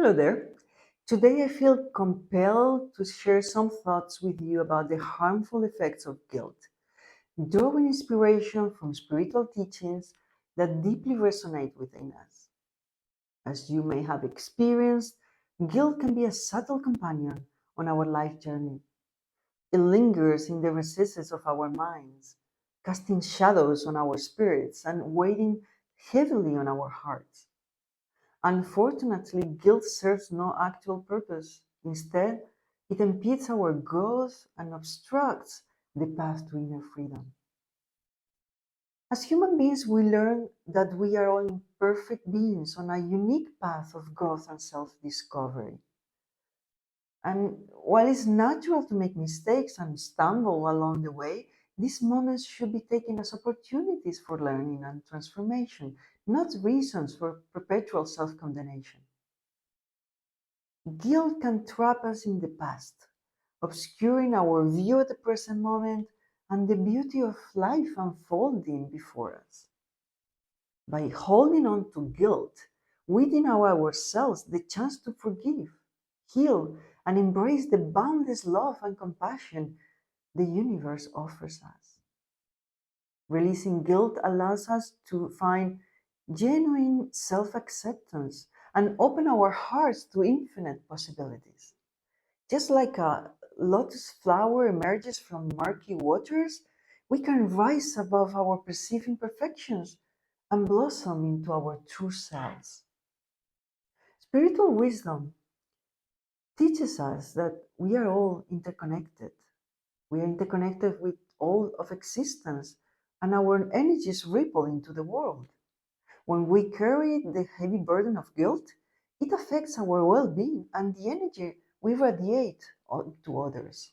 Hello there. Today I feel compelled to share some thoughts with you about the harmful effects of guilt, drawing inspiration from spiritual teachings that deeply resonate within us. As you may have experienced, guilt can be a subtle companion on our life journey. It lingers in the recesses of our minds, casting shadows on our spirits and weighing heavily on our hearts. Unfortunately, guilt serves no actual purpose. Instead, it impedes our growth and obstructs the path to inner freedom. As human beings, we learn that we are all imperfect beings on a unique path of growth and self discovery. And while it's natural to make mistakes and stumble along the way, these moments should be taken as opportunities for learning and transformation, not reasons for perpetual self condemnation. Guilt can trap us in the past, obscuring our view at the present moment and the beauty of life unfolding before us. By holding on to guilt, we deny ourselves the chance to forgive, heal, and embrace the boundless love and compassion the universe offers us. Releasing guilt allows us to find genuine self acceptance and open our hearts to infinite possibilities. Just like a lotus flower emerges from murky waters, we can rise above our perceived imperfections and blossom into our true selves. Spiritual wisdom teaches us that we are all interconnected. We are interconnected with all of existence, and our energies ripple into the world. When we carry the heavy burden of guilt, it affects our well being and the energy we radiate to others.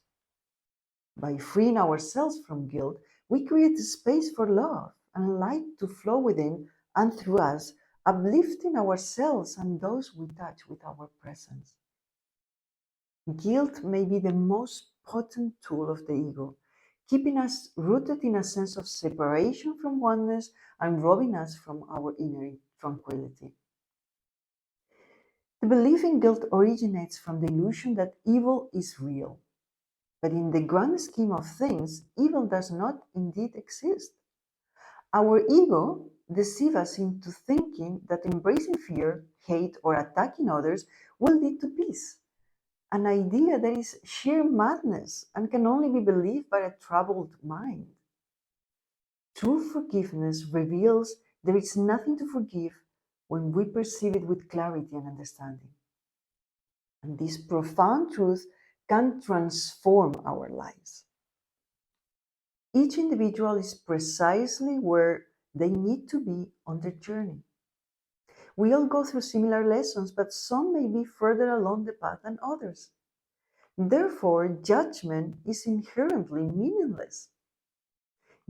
By freeing ourselves from guilt, we create a space for love and light to flow within and through us, uplifting ourselves and those we touch with our presence. Guilt may be the most potent tool of the ego, keeping us rooted in a sense of separation from oneness and robbing us from our inner tranquility. The belief in guilt originates from the illusion that evil is real. But in the grand scheme of things, evil does not indeed exist. Our ego deceives us into thinking that embracing fear, hate, or attacking others will lead to peace, an idea that is sheer madness and can only be believed by a troubled mind. True forgiveness reveals there is nothing to forgive when we perceive it with clarity and understanding. And this profound truth can transform our lives. Each individual is precisely where they need to be on their journey. We all go through similar lessons, but some may be further along the path than others. Therefore, judgment is inherently meaningless.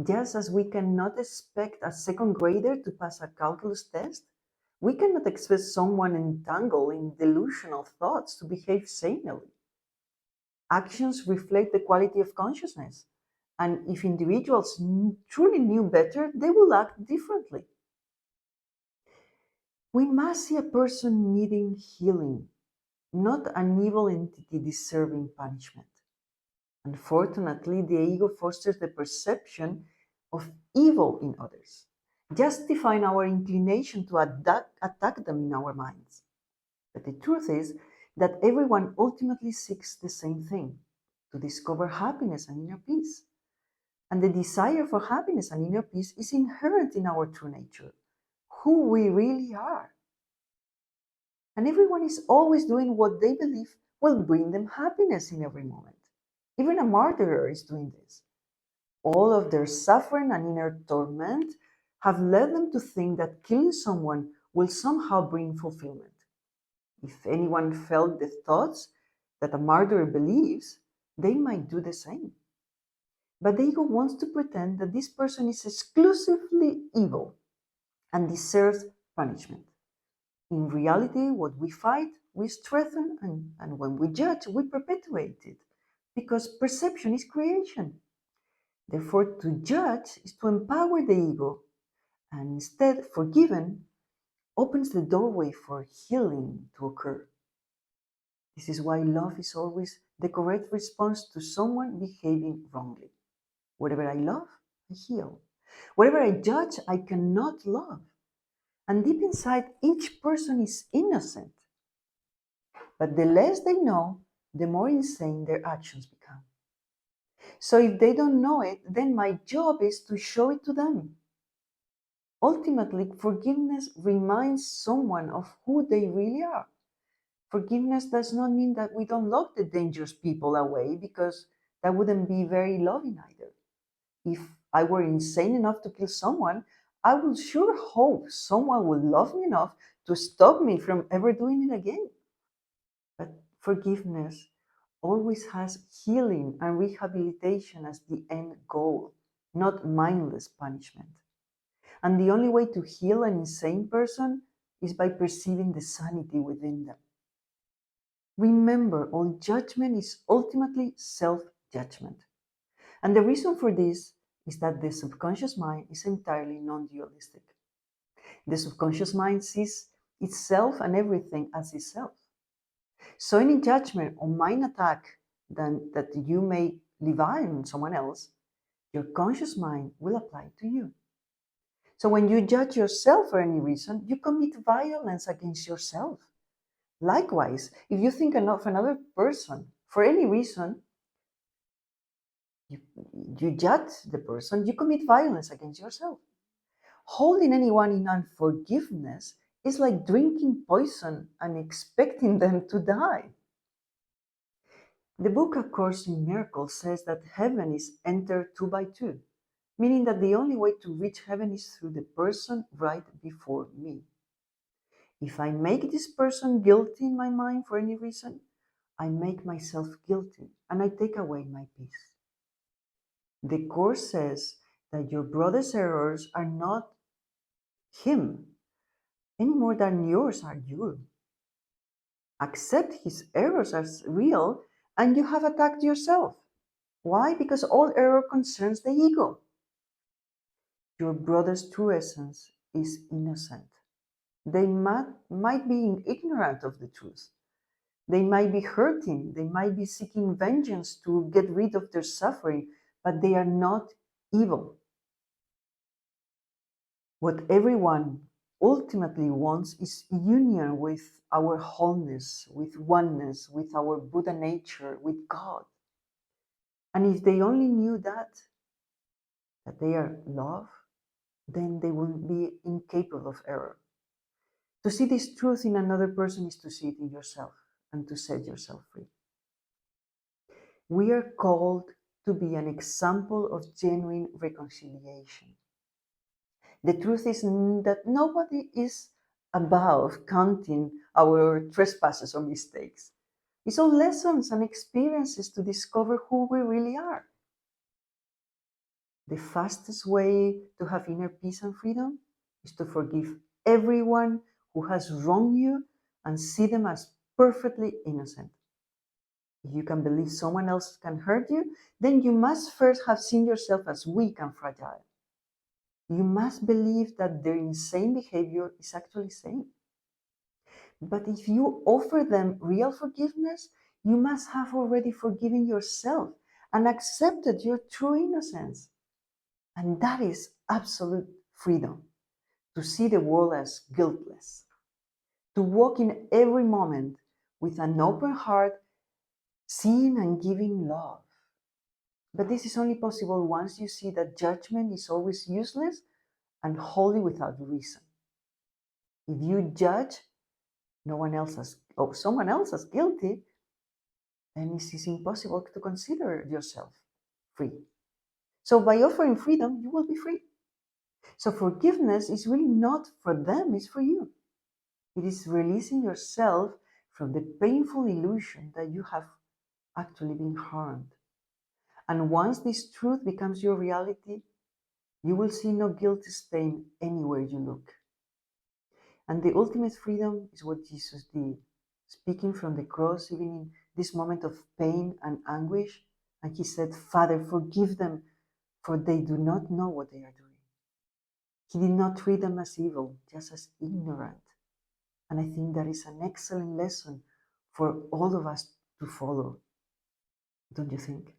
Just as we cannot expect a second grader to pass a calculus test, we cannot expect someone entangled in delusional thoughts to behave sanely. Actions reflect the quality of consciousness, and if individuals truly knew better, they will act differently. We must see a person needing healing, not an evil entity deserving punishment. Unfortunately, the ego fosters the perception of evil in others, justifying our inclination to attack them in our minds. But the truth is that everyone ultimately seeks the same thing, to discover happiness and inner peace. And the desire for happiness and inner peace is inherent in our true nature, who we really are. And everyone is always doing what they believe will bring them happiness in every moment. Even a murderer is doing this. All of their suffering and inner torment have led them to think that killing someone will somehow bring fulfillment. If anyone felt the thoughts that a murderer believes, they might do the same. But the ego wants to pretend that this person is exclusively evil and deserves punishment. In reality, what we fight, we strengthen, and when we judge, we perpetuate it, because perception is creation. Therefore, to judge is to empower the ego, and instead, forgiven opens the doorway for healing to occur. This is why love is always the correct response to someone behaving wrongly. Whatever I love, I heal. Whatever I judge, I cannot love. And deep inside, each person is innocent. But the less they know, the more insane their actions become. So if they don't know it, then my job is to show it to them. Ultimately, forgiveness reminds someone of who they really are. Forgiveness does not mean that we don't lock the dangerous people away, because that wouldn't be very loving either. If I were insane enough to kill someone, I would sure hope someone would love me enough to stop me from ever doing it again. But forgiveness always has healing and rehabilitation as the end goal, not mindless punishment. And the only way to heal an insane person is by perceiving the sanity within them. Remember, all judgment is ultimately self-judgment. And the reason for this is that the subconscious mind is entirely non-dualistic. The subconscious mind sees itself and everything as itself. So any judgment or mind attack that you may levy on someone else, your conscious mind will apply to you. So when you judge yourself for any reason, you commit violence against yourself. Likewise, if you think of another person for any reason, you judge the person, you commit violence against yourself. Holding anyone in unforgiveness is like drinking poison and expecting them to die. The book A Course in Miracles says that heaven is entered two by two, meaning that the only way to reach heaven is through the person right before me. If I make this person guilty in my mind for any reason, I make myself guilty and I take away my peace. The Course says that your brother's errors are not him any more than yours are you. Accept his errors as real and you have attacked yourself. Why? Because all error concerns the ego. Your brother's true essence is innocent. They might be ignorant of the truth. They might be hurting. They might be seeking vengeance to get rid of their suffering, but they are not evil. What everyone ultimately wants is union with our wholeness, with oneness, with our Buddha nature, with God. And if they only knew that they are love, then they will be incapable of error. To see this truth in another person is to see it in yourself and to set yourself free. We are called to be an example of genuine reconciliation. The truth is that nobody is above counting our trespasses or mistakes. It's all lessons and experiences to discover who we really are. The fastest way to have inner peace and freedom is to forgive everyone who has wronged you and see them as perfectly innocent. If you can believe someone else can hurt you, then you must first have seen yourself as weak and fragile. You must believe that their insane behavior is actually sane. But if you offer them real forgiveness, you must have already forgiven yourself and accepted your true innocence. And that is absolute freedom, to see the world as guiltless, to walk in every moment with an open heart, seeing and giving love. But this is only possible once you see that judgment is always useless and wholly without reason. If you judge someone else as guilty, then it is impossible to consider yourself free. So by offering freedom, you will be free. So forgiveness is really not for them, it's for you. It is releasing yourself from the painful illusion that you have actually been harmed. And once this truth becomes your reality, you will see no guilt stain anywhere you look. And the ultimate freedom is what Jesus did, speaking from the cross, even in this moment of pain and anguish. And he said, "Father, forgive them, for they do not know what they are doing." He did not treat them as evil, just as ignorant. And I think that is an excellent lesson for all of us to follow, don't you think?